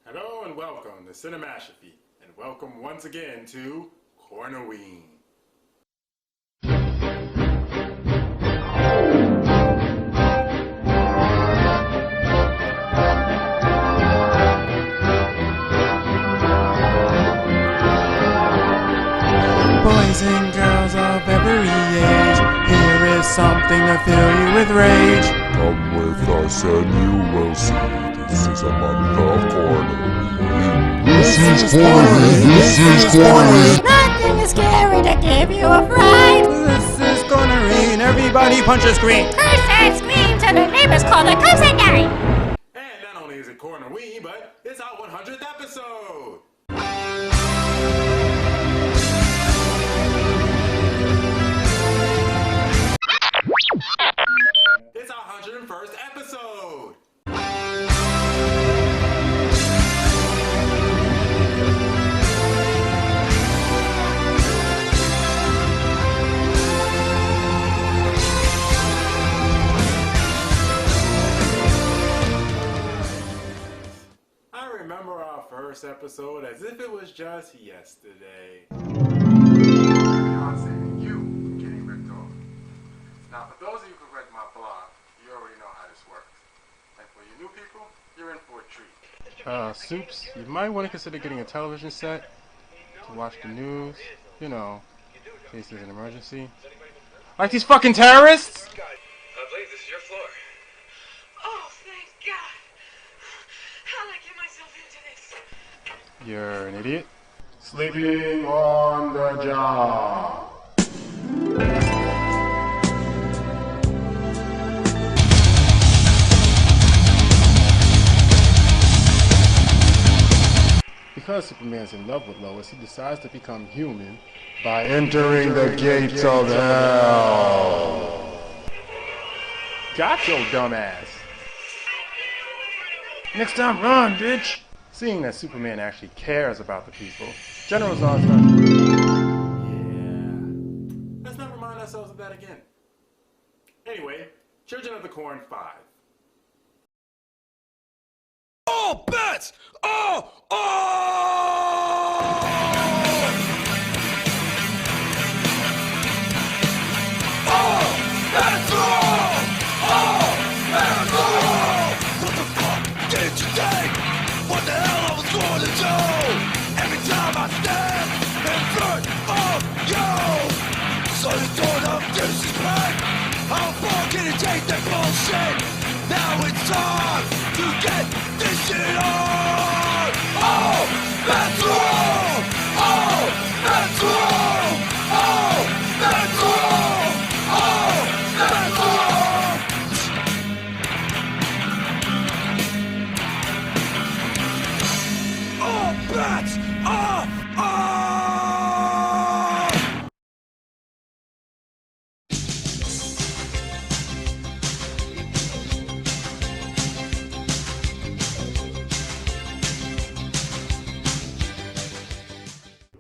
Hello and welcome to Cinematography, and welcome once again to Cornoween. Boys and girls of every age, here is something to fill you with rage. Come with us and you will see. This is a month of Cornoween. This is Cornoween. Nothing is scary to give you a fright. This is Cornoween, everybody punch a screen. Curse and screams and the neighbors call the commissary. And not only is it Cornoween, but it's our 100th episode! It's our 101st episode! I remember our first episode as if it was just yesterday. Beyonce and you getting ripped off. Now, for those of you who read my blog, you already know how this works. And for you new people, you're in for a treat. Soups, you might want to consider getting a television set to watch the news, you know, in case there's an emergency. Like these fucking terrorists? I believe this is your floor. Oh, thank God. How'd I get myself into this? You're an idiot. Sleeping on the job. Because Superman's in love with Lois, he decides to become human by entering the gates of hell. Got your dumb ass. Next time, run, bitch! Seeing that Superman actually cares about the people, General Zod's not... Yeah. Let's not remind ourselves of that again. Anyway, Children of the Corn 5. All bets are off! All bets are off! All bets are off! What the fuck did you think? What the hell I was going to do? Every time I stand in front of you, so you don't have disrespect. How far can you take that bullshit? Now it's time to get this shit on! Oh, that's wrong! Oh, that's wrong! Oh, that's wrong! Oh, that's wrong! All bets are off!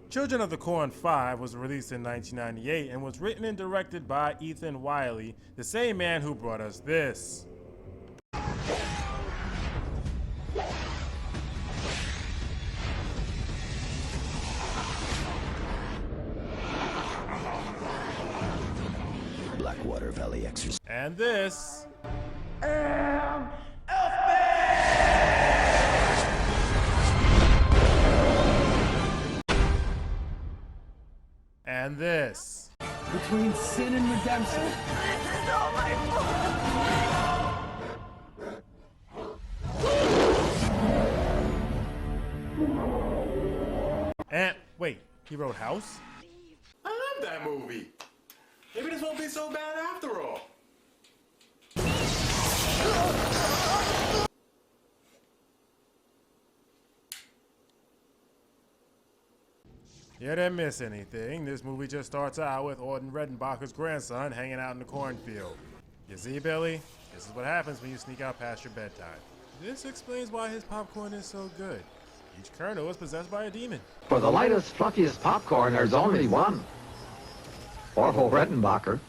Children of the Corn 5 was released in 1998 and was written and directed by Ethan Wiley, the same man who brought us this. Blackwater Valley Exorcist. And this. And this. Between sin and redemption. And wait, he wrote House? I love that movie. Maybe this won't be so bad after all. You didn't miss anything. This movie just starts out with Orton Redenbacher's grandson hanging out in the cornfield. You see, Billy? This is what happens when you sneak out past your bedtime. This explains why his popcorn is so good. Each kernel is possessed by a demon. For the lightest, fluffiest popcorn, there's only one. Orville Redenbacher.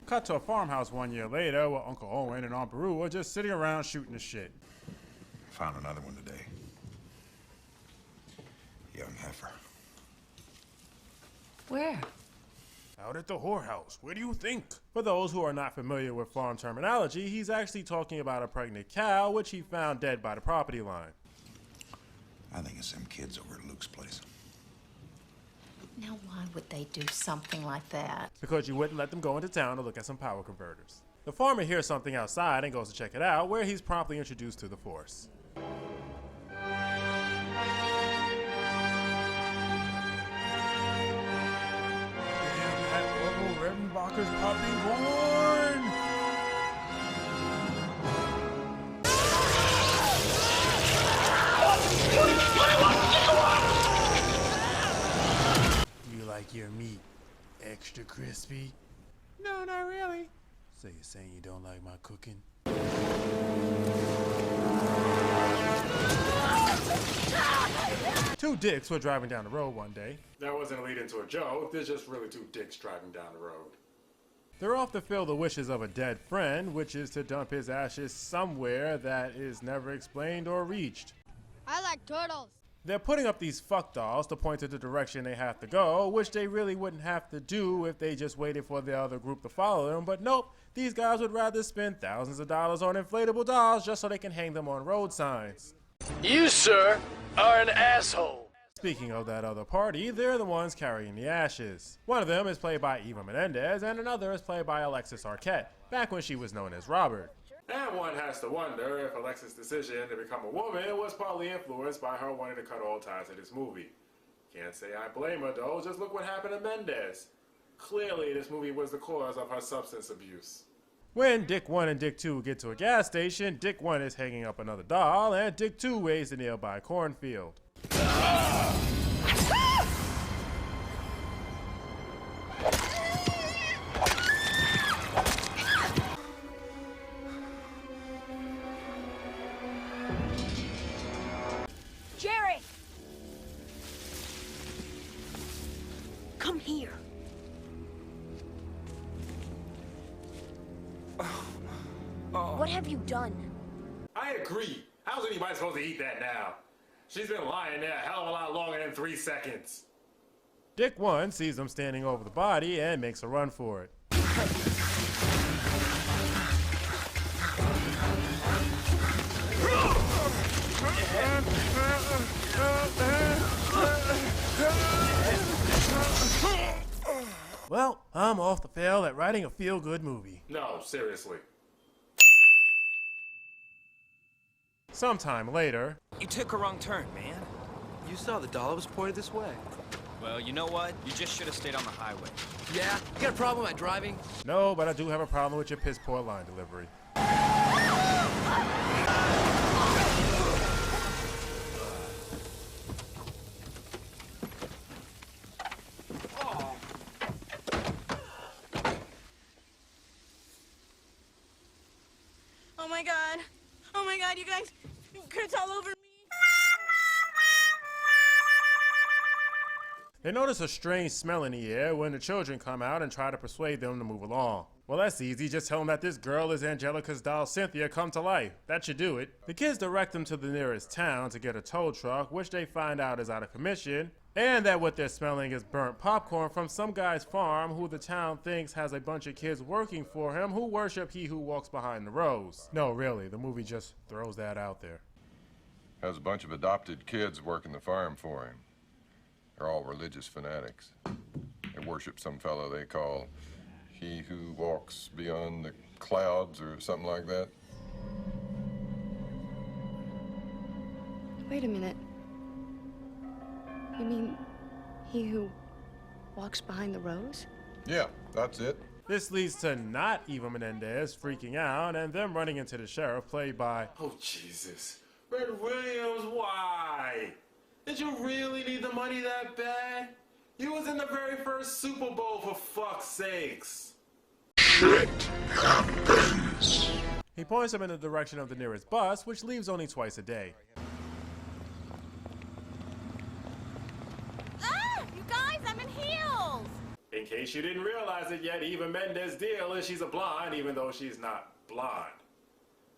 Cut to a farmhouse 1 year later where Uncle Owen and Aunt Beru are just sitting around shooting the shit. Found another one today. Young heifer. Where? Out at the whorehouse. Where do you think? For those who are not familiar with farm terminology, he's actually talking about a pregnant cow, which he found dead by the property line. I think it's them kids over at Luke's place. Now, why would they do something like that? Because you wouldn't let them go into town to look at some power converters. The farmer hears something outside and goes to check it out, where he's promptly introduced to the force. Redenbacher's popping corn! You like your meat extra crispy? No, not really. So you're saying you don't like my cooking? Two dicks were driving down the road one day. That wasn't a lead into a joke. There's just really two dicks driving down the road. They're off to fill the wishes of a dead friend, which is to dump his ashes somewhere that is never explained or reached. I like turtles. They're putting up these fuck dolls to point to the direction they have to go, which they really wouldn't have to do if they just waited for the other group to follow them, but nope, these guys would rather spend thousands of dollars on inflatable dolls just so they can hang them on road signs. You, sir, are an asshole. Speaking of that other party, they're the ones carrying the ashes. One of them is played by Eva Menendez, and another is played by Alexis Arquette, back when she was known as Robert. And one has to wonder if Alexis' decision to become a woman was partly influenced by her wanting to cut all ties to this movie. Can't say I blame her though, just look what happened to Menendez. Clearly this movie was the cause of her substance abuse. When Dick 1 and Dick 2 get to a gas station, Dick 1 is hanging up another doll, and Dick 2 weighs the nearby cornfield. Jerry! Come here. What have you done? I agree. How's anybody supposed to eat that now? She's been lying there a hell of a lot longer than 3 seconds. Dick 1 sees him standing over the body and makes a run for it. Well, I'm off the fail at writing a feel-good movie. No, seriously. Sometime later... You took a wrong turn, man. You saw the doll was pointed this way. Well, you know what? You just should have stayed on the highway. Yeah? You got a problem at driving? No, but I do have a problem with your piss-poor line delivery. Oh my god. Oh my god, you guys. Kurt's all over me. They notice a strange smell in the air when the children come out and try to persuade them to move along. Well, that's easy. Just tell them that this girl is Angelica's doll Cynthia come to life. That should do it. The kids direct them to the nearest town to get a tow truck, which they find out is out of commission, and that what they're smelling is burnt popcorn from some guy's farm who the town thinks has a bunch of kids working for him who worship he who walks behind the rows. No, really, the movie just throws that out there. Has a bunch of adopted kids working the farm for him. They're all religious fanatics. They worship some fellow they call he who walks beyond the clouds or something like that. Wait a minute. You mean he who walks behind the rows? Yeah, that's it. This leads to not Eva Menendez freaking out and them running into the sheriff, played by... Oh, Jesus. Red Williams, why? Did you really need the money that bad? You was in the very first Super Bowl, for fuck's sakes. Shit happens. He points him in the direction of the nearest bus, which leaves only twice a day. Ah! You guys, I'm in heels! In In case you didn't realize it yet, Eva Mendes' deal is she's a blonde even though she's not blonde.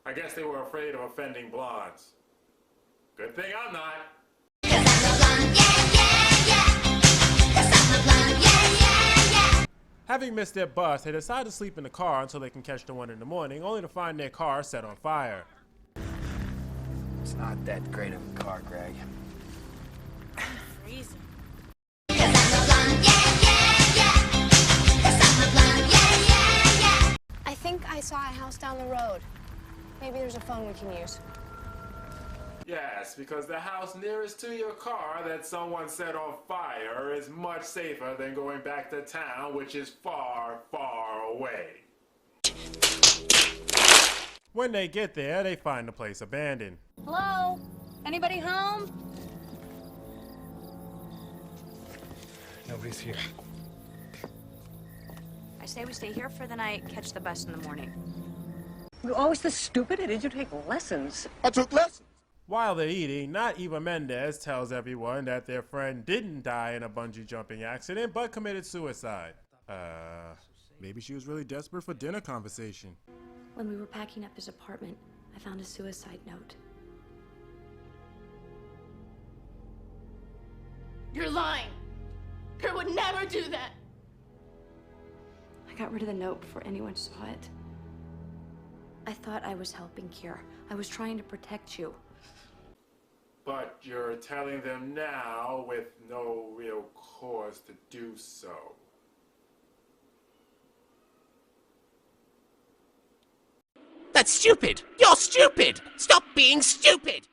I guess they were afraid of offending blondes. Good thing I'm not. Having missed their bus, they decide to sleep in the car until they can catch the one in the morning, only to find their car set on fire. It's not that great of a car, Greg. Freezing. I think I saw a house down the road. Maybe there's a phone we can use. Yes, because the house nearest to your car that someone set on fire is much safer than going back to town, which is far, far away. When they get there, they find the place abandoned. Hello? Anybody home? Nobody's here. I say we stay here for the night, catch the bus in the morning. You're always this stupid? Or did you take lessons? I took lessons. While they're eating, not Eva Mendes tells everyone that their friend didn't die in a bungee jumping accident, but committed suicide. Maybe she was really desperate for dinner conversation. When we were packing up his apartment, I found a suicide note. You're lying. Kurt would never do that. I got rid of the note before anyone saw it. I thought I was helping Kier. I was trying to protect you. But you're telling them now with no real cause to do so. That's stupid! You're stupid! Stop being stupid!